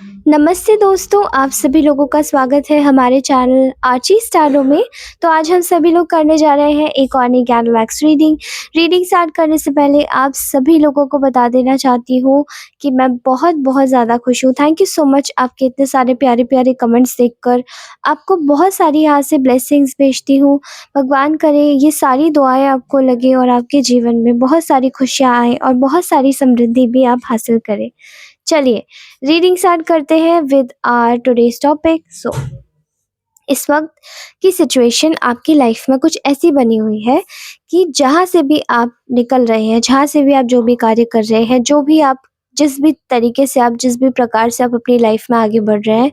नमस्ते दोस्तों, आप सभी लोगों का स्वागत है हमारे चैनल आर्ची स्टारो में। तो आज हम सभी लोग करने जा रहे हैं एक और नई candle wax reading. Reading start करने से पहले आप सभी लोगों को बता देना चाहती हूँ कि मैं बहुत ज़्यादा खुश हूँ। थैंक यू सो मच आपके इतने सारे प्यारे-प्यारे कमेंट्स देखकर। आपको बहुत सारी यहाँ से ब्लेसिंग्स भेजती हूँ। भगवान करे ये सारी दुआएँ आपको लगे और आपके जीवन में बहुत सारी खुशियाँ आएँ और बहुत सारी समृद्धि भी आप हासिल करें। चलिए रीडिंग स्टार्ट करते हैं विद आवर टुडेस टॉपिक। इस वक्त की सिचुएशन आपकी लाइफ में कुछ ऐसी बनी हुई है कि जहाँ से भी आप निकल रहे हैं, जहाँ से भी आप जो भी कार्य कर रहे हैं, जो भी आप जिस भी तरीके से आप जिस भी प्रकार से आप अपनी लाइफ में आगे बढ़ रहे हैं,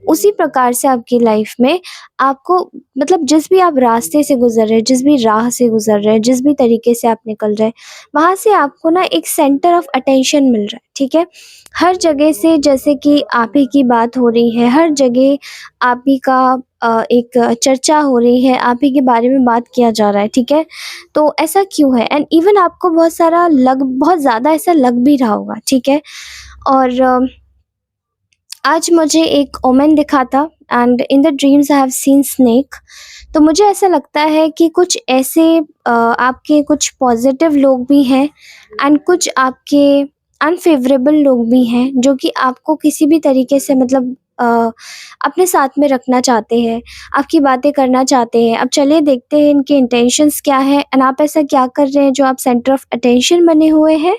उसी प्रकार से आपकी लाइफ में आपको मतलब जिस भी आप रास्ते से गुजर रहे हैं, जिस भी राह से गुजर रहे हैं, जिस भी तरीके से आप निकल रहे हैं, वहाँ से आपको ना एक सेंटर ऑफ अटेंशन मिल रहा है, ठीक है? हर जगह से जैसे कि आप ही की बात हो रही है, हर जगह आप ही का एक चर्चा हो रही है, आप ही के बारे में बात किया जा रहा है, ठीक है? तो ऐसा क्यों है? एंड इवन आपको बहुत ज़्यादा ऐसा लग भी रहा होगा, ठीक है? और आज मुझे एक ओमेन दिखा था and in the dreams I have seen snake. तो मुझे ऐसा लगता है कि कुछ ऐसे आपके कुछ पॉजिटिव लोग भी हैं एंड कुछ आपके अनफेवरेबल लोग भी हैं जो कि आपको किसी भी तरीके से मतलब अपने साथ में रखना चाहते हैं, आपकी बातें करना चाहते हैं। अब चलिए देखते हैं इनके इंटेंशंस क्या है एंड आप ऐसा क्या कर रहे हैं जो आप सेंटर ऑफ अटेंशन बने हुए हैं।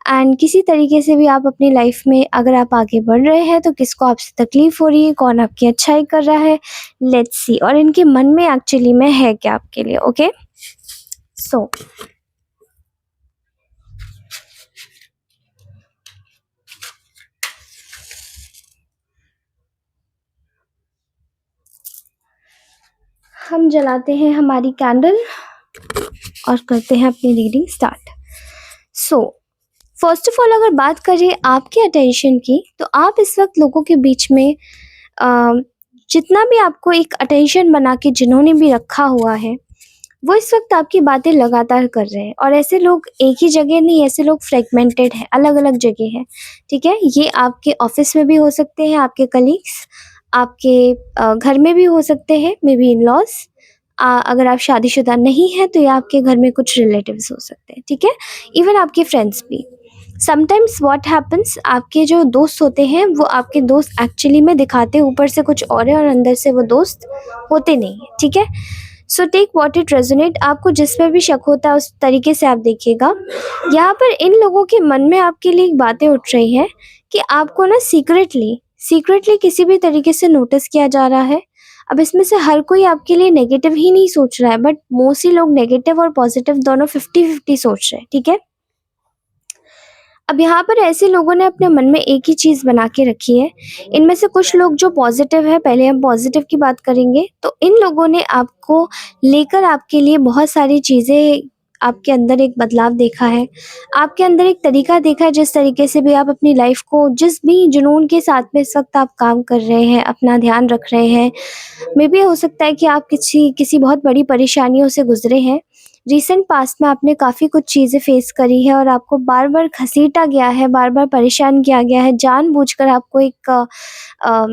एंड किसी तरीके से भी आप अपनी लाइफ में अगर आप आगे बढ़ रहे हैं तो किसको आपसे तकलीफ हो रही है, कौन आपकी अच्छाई कर रहा है, लेट्स सी। और इनके मन में एक्चुअली में है क्या आपके लिए। ओके सो हम जलाते हैं हमारी कैंडल और करते हैं अपनी reading start. So first of all अगर बात करें आपके अटेंशन की, तो आप इस वक्त लोगों के बीच में अ, जितना भी आपको एक अटेंशन बना के जिन्होंने भी रखा हुआ है, वो इस वक्त आपकी बातें लगातार कर रहे हैं। और ऐसे लोग एक ही जगह नहीं, ऐसे लोग फ्रेगमेंटेड हैं, अलग अलग जगह हैं, ठीक है? ये आपके ऑफिस में भी हो सकते हैं, आपके कलीग्स, आपके घर में भी हो सकते हैं, मे बी इन लॉज। अगर आप शादीशुदा नहीं हैं तो ये आपके घर में कुछ रिलेटिव्स हो सकते हैं, ठीक है? इवन आपके फ्रेंड्स भी। समटाइम्स व्हाट हैपन्स, आपके जो दोस्त होते हैं वो आपके दोस्त एक्चुअली में दिखाते ऊपर से कुछ और है और अंदर से वो दोस्त होते नहीं है, ठीक है? So take what it resonate. आपको जिस पर भी शक होता है उस तरीके से आप देखिएगा। यहाँ पर इन लोगों के मन में आपके लिए एक बातें उठ रही हैं कि आपको ना सीक्रेटली किसी भी तरीके से नोटिस किया जा रहा है। अब इसमें से हर कोई आपके लिए नेगेटिव ही नहीं सोच रहा है, बट मोस्टली लोग नेगेटिव और पॉजिटिव दोनों 50-50 सोच रहे हैं, ठीक है? अब यहाँ पर ऐसे लोगों ने अपने मन में एक ही चीज़ बना के रखी है। इनमें से कुछ लोग जो पॉजिटिव है, पहले हम पॉजिटिव की बात करेंगे, तो इन लोगों ने आपको लेकर आपके लिए बहुत सारी चीज़ें, आपके अंदर एक बदलाव देखा है, आपके अंदर एक तरीका देखा है जिस तरीके से भी आप अपनी लाइफ को जिस भी जुनून के साथ में इस वक्त आप काम कर रहे हैं, अपना ध्यान रख रहे हैं। मे बी हो सकता है कि आप किसी किसी बहुत बड़ी परेशानियों से गुजरे हैं। रिसेंट पास्ट में आपने काफ़ी कुछ चीज़ें फेस करी है और आपको बार-बार घसीटा गया है, बार-बार परेशान किया गया है, जानबूझकर आपको एक अ,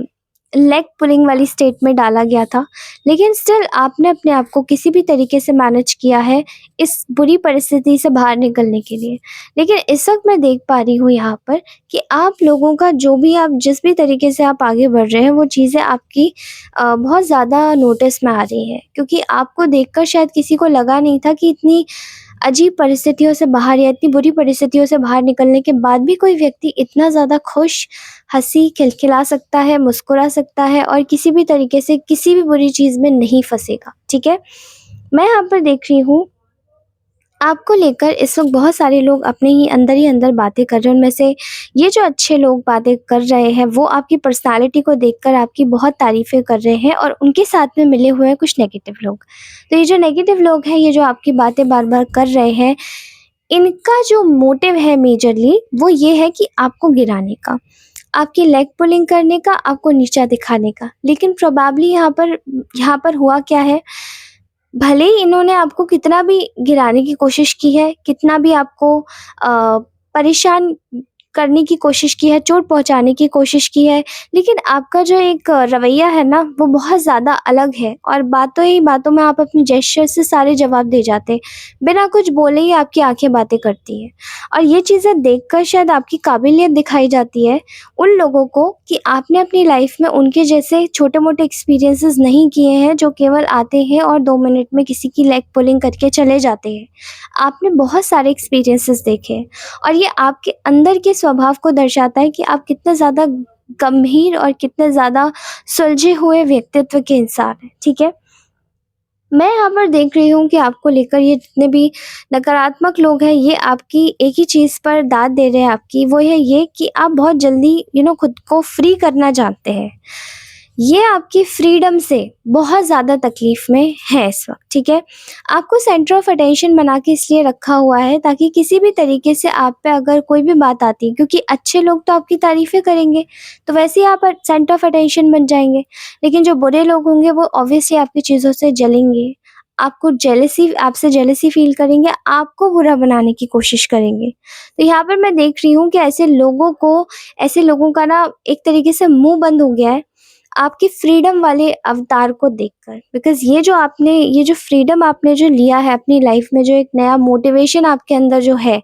लेग पुलिंग वाली स्टेट में डाला गया था। लेकिन स्टिल आपने अपने आप को किसी भी तरीके से मैनेज किया है इस बुरी परिस्थिति से बाहर निकलने के लिए। लेकिन इस वक़्त मैं देख पा रही हूँ यहाँ पर कि आप लोगों का जो भी आप जिस भी तरीके से आप आगे बढ़ रहे हैं, वो चीज़ें आपकी बहुत ज़्यादा नोटिस में आ रही हैं, क्योंकि आपको देखकर शायद किसी को लगा नहीं था कि इतनी अजीब परिस्थितियों से बाहर या इतनी बुरी परिस्थितियों से बाहर निकलने के बाद भी कोई व्यक्ति इतना ज़्यादा खुश, हँसी खिलखिला सकता है, मुस्कुरा सकता है और किसी भी तरीके से किसी भी बुरी चीज़ में नहीं फँसेगा, ठीक है? मैं यहाँ पर देख रही हूँ आपको लेकर इस वक़्त बहुत सारे लोग अपने ही अंदर बातें कर रहे हैं। उनमें से ये जो अच्छे लोग बातें कर रहे हैं, वो आपकी पर्सनैलिटी को देखकर आपकी बहुत तारीफ़ें कर रहे हैं और उनके साथ में मिले हुए हैं कुछ नेगेटिव लोग। तो ये जो नेगेटिव लोग हैं, ये जो आपकी बातें बार-बार कर रहे हैं, इनका जो मोटिव है मेजरली वो ये है कि आपको गिराने का, आपकी लेग पुलिंग करने का, आपको नीचा दिखाने का। लेकिन प्रोबेबली यहाँ पर हुआ क्या है, भले ही इन्होंने आपको कितना भी गिराने की कोशिश की है, कितना भी आपको परेशान करने की कोशिश की है, चोट पहुँचाने की कोशिश की है, लेकिन आपका जो एक रवैया है ना, वो बहुत ज़्यादा अलग है और बातों ही बातों में आप अपने जेस्चर से सारे जवाब दे जाते हैं। बिना कुछ बोले ही आपकी आँखें बातें करती हैं और ये चीज़ें देखकर शायद आपकी काबिलियत दिखाई जाती है उन लोगों को कि आपने अपनी लाइफ में उनके जैसे छोटे-मोटे एक्सपीरियंसेस नहीं किए हैं, जो केवल आते हैं और 2 मिनट में किसी की लेग पुलिंग करके चले जाते हैं। आपने बहुत सारे एक्सपीरियंसेस देखे हैं और ये आपके अंदर के स्वभाव को दर्शाता है कि आप कितने ज़्यादा गंभीर और कितने ज़्यादा सुलझे हुए व्यक्तित्व के इंसान हैं, ठीक है? मैं यहाँ पर देख रही हूँ कि आपको लेकर ये जितने भी नकारात्मक लोग हैं, ये आपकी एक ही चीज़ पर दाद दे रहे हैं आपकी, वो है ये कि आप बहुत जल्दी खुद को फ्री करना चाहते हैं। ये आपकी फ्रीडम से बहुत ज़्यादा तकलीफ़ में है इस वक़्त, ठीक है? आपको सेंटर ऑफ़ अटेंशन बना के इसलिए रखा हुआ है ताकि किसी भी तरीके से आप पे अगर कोई भी बात आती है, क्योंकि अच्छे लोग तो आपकी तारीफ़ें करेंगे, तो वैसे ही आप सेंटर ऑफ़ अटेंशन बन जाएँगे। लेकिन जो बुरे लोग होंगे वो ऑब्वियसली आपकी चीज़ों से जलेंगे, आपसे जेलसी फ़ील करेंगे, आपको बुरा बनाने की कोशिश करेंगे। तो यहाँ पर मैं देख रही हूँ कि ऐसे लोगों का ना एक तरीके से मुँह बंद हो गया है आपके फ्रीडम वाले अवतार को देखकर, बिकॉज़ ये जो फ्रीडम आपने जो लिया है अपनी लाइफ में, जो एक नया मोटिवेशन आपके अंदर जो है,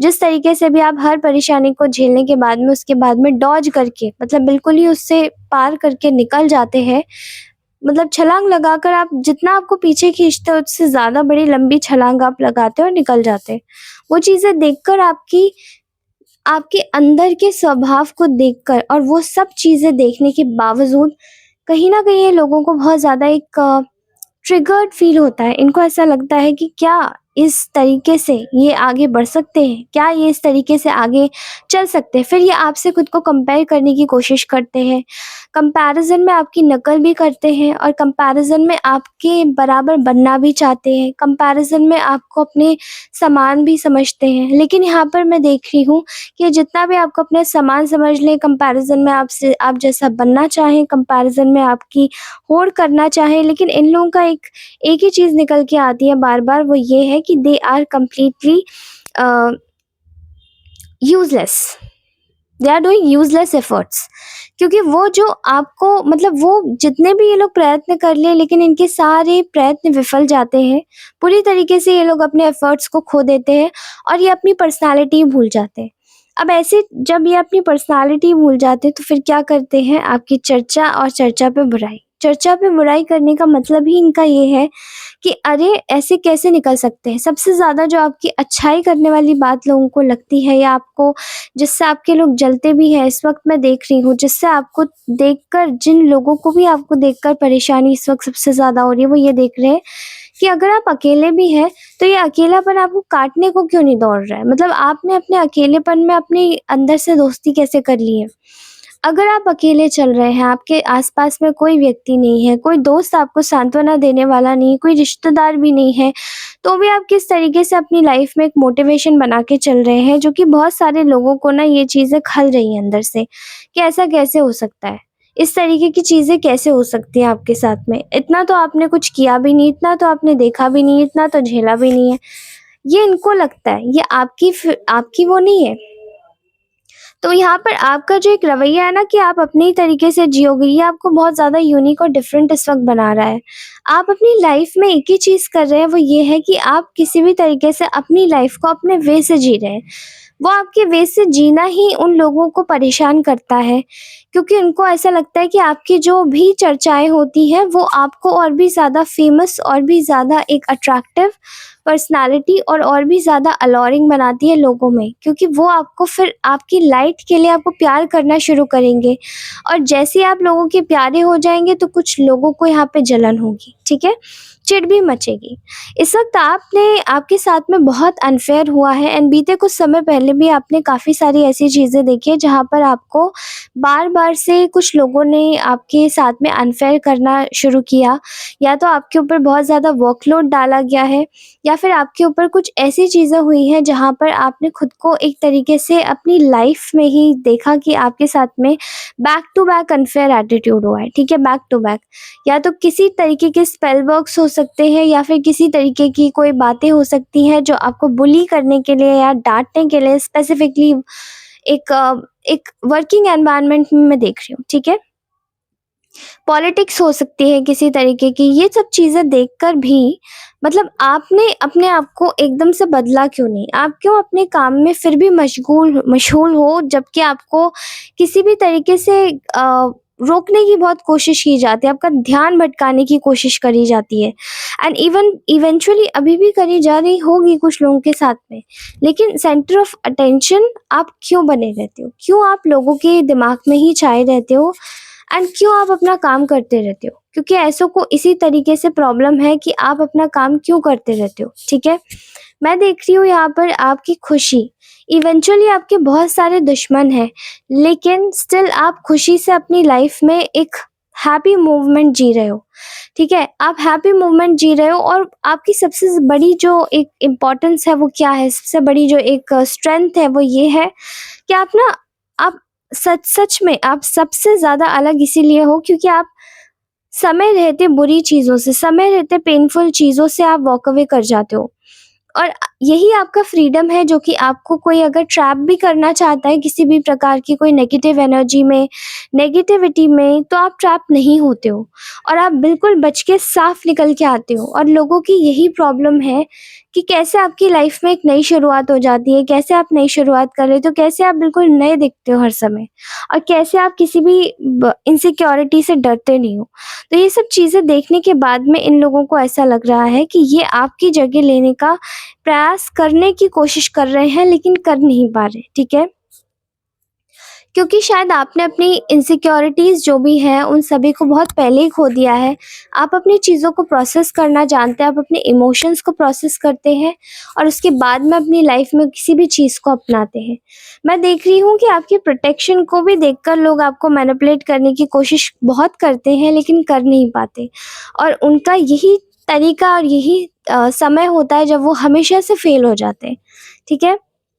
जिस तरीके से भी आप हर परेशानी को झेलने के बाद में उसके बाद में डॉज करके मतलब बिल्कुल ही उससे पार करके निकल जाते हैं, मतलब छलांग लगाकर आप जितना आपको पीछे खींचते हो उससे ज़्यादा बड़ी लंबी छलांग आप लगाते हो और निकल जाते हैं। वो चीज़ें देखकर आपके अंदर के स्वभाव को देखकर और वो सब चीज़ें देखने के बावजूद कहीं न कहीं ये लोगों को बहुत ज़्यादा एक ट्रिगर्ड फ़ील होता है। इनको ऐसा लगता है कि क्या इस तरीके से ये आगे बढ़ सकते हैं? क्या ये इस तरीके से आगे चल सकते हैं? फिर ये आपसे खुद को कंपेयर करने की कोशिश करते हैं। कंपैरिज़न में आपकी नकल भी करते हैं और कंपैरिज़न में आपके बराबर बनना भी चाहते हैं। कंपैरिज़न में आपको अपने समान भी समझते हैं। लेकिन यहाँ पर मैं देख रही हूँ कि जितना भी आपको अपने समान समझ लें, कंपैरिज़न में आप जैसा बनना चाहें, कंपैरिज़न में आपकी होड़ करना चाहें, लेकिन इन लोगों का एक ही चीज़ निकल के आती है बार-बार, वो ये है कि they are completely uh, useless. They are doing useless efforts, क्योंकि वो जो आपको मतलब वो जितने भी ये लोग प्रयत्न कर लें, लेकिन इनके सारे प्रयत्न विफल जाते हैं। पूरी तरीके से ये लोग अपने एफर्ट्स को खो देते हैं और ये अपनी पर्सनैलिटी भूल जाते हैं। अब ऐसे जब ये अपनी पर्सनैलिटी भूल जाते हैं तो फिर क्या करते हैं, आपकी चर्चा और चर्चा पे बुराई। चर्चा पे बुराई करने का मतलब ही इनका ये है कि अरे! ऐसे कैसे निकल सकते हैं? सबसे ज़्यादा जो आपकी अच्छाई करने वाली बात लोगों को लगती है या आपको जिससे आपके लोग जलते भी हैं, इस वक़्त मैं देख रही हूँ, जिससे आपको देखकर जिन लोगों को भी आपको देखकर परेशानी इस वक़्त सबसे ज़्यादा हो रही है, वो ये देख रहे हैं कि अगर आप अकेले भी हैं, तो ये अकेलापन आपको काटने को क्यों नहीं दौड़ रहा है? मतलब आपने अपने अकेलेपन में अपने अंदर से दोस्ती कैसे कर ली है? अगर आप अकेले चल रहे हैं, आपके आस-पास में कोई व्यक्ति नहीं है, कोई दोस्त आपको सांत्वना देने वाला नहीं है, कोई रिश्तेदार भी नहीं है, तो भी आप किस तरीके से अपनी लाइफ में एक मोटिवेशन बना के चल रहे हैं, जो कि बहुत सारे लोगों को ना ये चीज़ें खल रही हैं अंदर से, कि ऐसा कैसे हो सकता है? इस तरीके की चीज़ें कैसे हो सकती हैं आपके साथ में? इतना तो आपने कुछ किया भी नहीं, इतना तो आपने देखा भी नहीं, इतना तो झेला भी नहीं है। ये इनको लगता है, ये आपकी वो नहीं है। तो यहाँ पर आपका जो एक रवैया है ना कि आप अपने ही तरीके से जियोगे, ये आपको बहुत ज़्यादा यूनिक और डिफरेंट इस वक़्त बना रहा है। आप अपनी लाइफ में एक ही चीज़ कर रहे हैं, वो ये है कि आप किसी भी तरीके से अपनी लाइफ को अपने वे से जी रहे हैं। वो आपके वे से जीना ही उन लोगों को परेशान करता है, क्योंकि उनको ऐसा लगता है कि आपकी जो भी चर्चाएँ होती हैं, वो आपको और भी ज़्यादा फ़ेमस और भी ज़्यादा एक अट्रैक्टिव पर्सनैलिटी और भी ज़्यादा अलोरिंग बनाती है लोगों में, क्योंकि वो आपको फिर आपकी लाइट के लिए आपको प्यार करना शुरू करेंगे और जैसे ही आप लोगों के प्यारे हो जाएँगे तो कुछ लोगों को यहाँ पे जलन होगी, ठीक है? चिढ़ भी मचेगी। इस वक़्त आपके साथ में बहुत अनफ़ेयर हुआ है एंड बीते कुछ समय पहले भी आपने काफ़ी सारी ऐसी चीज़ें देखी हैं जहाँ पर आपको बार-बार से कुछ लोगों ने आपके साथ में अनफ़ेयर करना शुरू किया, या तो आपके ऊपर बहुत ज़्यादा वर्कलोड डाला गया है या फिर आपके ऊपर कुछ ऐसी चीज़ें हुई हैं जहाँ पर आपने खुद को एक तरीके से अपनी लाइफ में ही देखा कि आपके साथ में back to back unfair attitude हुआ है, ठीक है? बैक टू बैक, या तो किसी तरीके के स्पेल वर्क्स हो सकते हैं या फिर किसी तरीके की कोई बातें हो सकती हैं जो आपको बुली करने के लिए या डाँटने के लिए स्पेसिफिकली एक वर्किंग एनवायरनमेंट में मैं देख रही हूँ, ठीक है। पॉलिटिक्स हो सकती है किसी तरीके की, ये सब चीज़ें देखकर भी मतलब आपने अपने आप को एकदम से बदला क्यों नहीं? आप क्यों अपने काम में फिर भी मशगूल हो, जबकि आपको किसी भी तरीके से रोकने की बहुत कोशिश की जाती है, आपका ध्यान भटकाने की कोशिश करी जाती है एंड इवेंचुअली अभी भी करी जा रही होगी कुछ लोगों के साथ में। लेकिन सेंटर ऑफ अटेंशन आप क्यों बने रहते हो? क्यों आप लोगों के दिमाग में ही छाए रहते हो एंड क्यों आप अपना काम करते रहते हो? क्योंकि ऐसों को इसी तरीके से प्रॉब्लम है कि आप अपना काम क्यों करते रहते हो, ठीक है। मैं देख रही हूँ यहाँ पर आपकी खुशी, इवेंचुअली आपके बहुत सारे दुश्मन हैं, लेकिन स्टिल आप खुशी से अपनी लाइफ में एक हैप्पी मूवमेंट जी रहे हो, ठीक है। आप हैप्पी मूवमेंट जी रहे हो और आपकी सबसे बड़ी जो एक इम्पोर्टेंस है वो क्या है, सबसे बड़ी जो एक स्ट्रेंथ है वो ये है कि आप सच में आप सबसे ज़्यादा अलग इसीलिए हो क्योंकि आप समय रहते बुरी चीज़ों से, समय रहते पेनफुल चीज़ों से आप वॉक अवे कर जाते हो। और यही आपका फ्रीडम है, जो कि आपको कोई अगर ट्रैप भी करना चाहता है किसी भी प्रकार की कोई नेगेटिव एनर्जी में, नेगेटिविटी में, तो आप ट्रैप नहीं होते हो और आप बिल्कुल बच के साफ निकल के आते हो। और लोगों की यही प्रॉब्लम है कि कैसे आपकी लाइफ में एक नई शुरुआत हो जाती है, कैसे आप नई शुरुआत कर रहे हो तो कैसे आप बिल्कुल नए दिखते हो हर समय, और कैसे आप किसी भी इनसिक्योरिटी से डरते नहीं हो। तो ये सब चीज़ें देखने के बाद में इन लोगों को ऐसा लग रहा है कि ये आपकी जगह लेने का प्रयास करने की कोशिश कर रहे हैं, लेकिन कर नहीं पा रहे, ठीक है। क्योंकि शायद आपने अपनी इनसिक्योरिटीज़ जो भी हैं उन सभी को बहुत पहले ही खो दिया है। आप अपनी चीज़ों को प्रोसेस करना जानते हैं, आप अपने इमोशंस को प्रोसेस करते हैं और उसके बाद में अपनी लाइफ में किसी भी चीज़ को अपनाते हैं। मैं देख रही हूँ कि आपकी प्रोटेक्शन को भी देखकर लोग आपको मैनिपुलेट करने की कोशिश बहुत करते हैं, लेकिन कर नहीं पाते। और उनका यही तरीका और यही समय होता है जब वो हमेशा से फेल हो जाते हैं, ठीक है।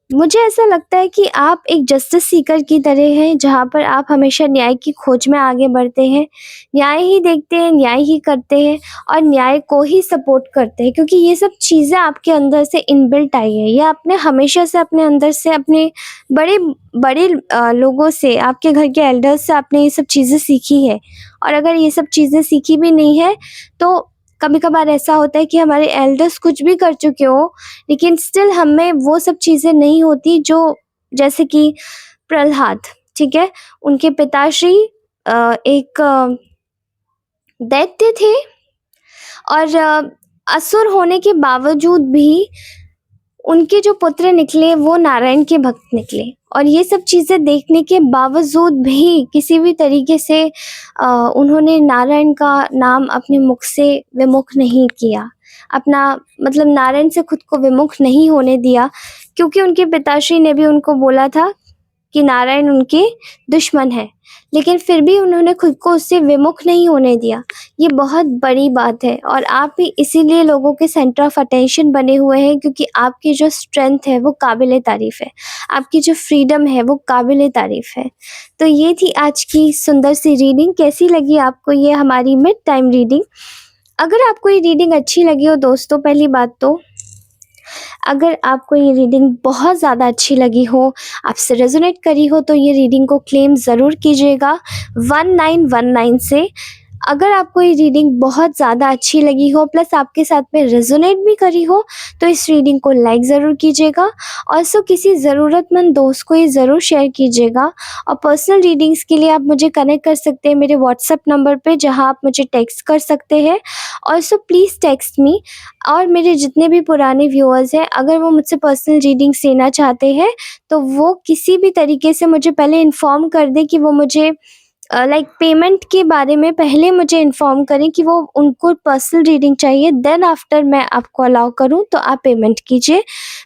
मुझे ऐसा लगता है कि आप एक जस्टिस सीकर की तरह हैं, जहाँ पर आप हमेशा न्याय की खोज में आगे बढ़ते हैं, न्याय ही देखते हैं, न्याय ही करते हैं और न्याय को ही सपोर्ट करते हैं, क्योंकि ये सब चीज़ें आपके अंदर से इनबिल्ट आई है। ये आपने हमेशा से अपने अंदर से अपने बड़े बड़े लोगों से, आपके घर के एल्डर्स से आपने ये सब चीज़ें सीखी है। और अगर ये सब चीज़ें सीखी भी नहीं है तो कभी-कभार ऐसा होता है कि हमारे एल्डर्स कुछ भी कर चुके हों, लेकिन स्टिल हमें वो सब चीज़ें नहीं होती जो, जैसे कि प्रहलाद, ठीक है? उनके पिताश्री एक दैत्य थे और असुर होने के बावजूद भी उनके जो पुत्र निकले वो नारायण के भक्त निकले। और ये सब चीज़ें देखने के बावजूद भी किसी भी तरीके से उन्होंने नारायण का नाम अपने मुख से विमुख नहीं किया, अपना मतलब नारायण से खुद को विमुख नहीं होने दिया, क्योंकि उनके पिताश्री ने भी उनको बोला था कि नारायण उनके दुश्मन है, लेकिन फिर भी उन्होंने खुद को उससे विमुख नहीं होने दिया। ये बहुत बड़ी बात है और आप भी इसीलिए लोगों के सेंटर ऑफ अटेंशन बने हुए हैं, क्योंकि आपकी जो स्ट्रेंथ है वो काबिले तारीफ़ है, आपकी जो फ्रीडम है वो काबिले तारीफ़ है। तो ये थी आज की सुंदर सी रीडिंग। कैसी लगी आपको ये हमारी मिड टाइम रीडिंग? अगर आपको ये रीडिंग अच्छी लगी हो दोस्तों, पहली बात तो अगर आपको ये रीडिंग बहुत ज़्यादा अच्छी लगी हो, आपसे रेजोनेट करी हो, तो ये रीडिंग को क्लेम ज़रूर कीजिएगा 1919 से। अगर आपको ये रीडिंग बहुत ज़्यादा अच्छी लगी हो प्लस आपके साथ में रेजोनेट भी करी हो, तो इस रीडिंग को लाइक ज़रूर कीजिएगा और सो किसी ज़रूरतमंद दोस्त को ये ज़रूर शेयर कीजिएगा। और पर्सनल रीडिंग्स के लिए आप मुझे कनेक्ट कर सकते हैं मेरे व्हाट्सएप नंबर पे, जहां आप मुझे टेक्स्ट कर सकते हैं। और सो प्लीज़ टेक्स्ट मी। और मेरे जितने भी पुराने व्यूअर्स हैं, अगर वो मुझसे पर्सनल रीडिंग्स लेना चाहते हैं, तो वो किसी भी तरीके से मुझे पहले इन्फॉर्म कर दें कि वो मुझे लाइक पेमेंट के बारे में पहले मुझे इन्फॉर्म करें कि वो उनको पर्सनल रीडिंग चाहिए, देन आफ्टर मैं आपको अलाउ करूं तो आप पेमेंट कीजिए।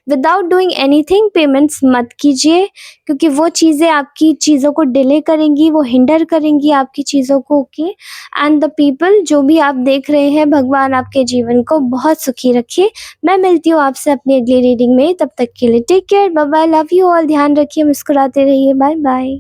विदाउट डूइंग एनीथिंग पेमेंट्स मत कीजिए, क्योंकि वो चीज़ें आपकी चीज़ों को डिले करेंगी, वो हिंडर करेंगी आपकी चीज़ों को की। एंड द पीपल जो भी आप देख रहे हैं, भगवान आपके जीवन को बहुत सुखी रखे। मैं मिलती हूँ आपसे अपनी अगली रीडिंग में, तब तक के लिए take care, bye bye, love you all, ध्यान रखिए, मुस्कुराते रहिए, बाय बाय।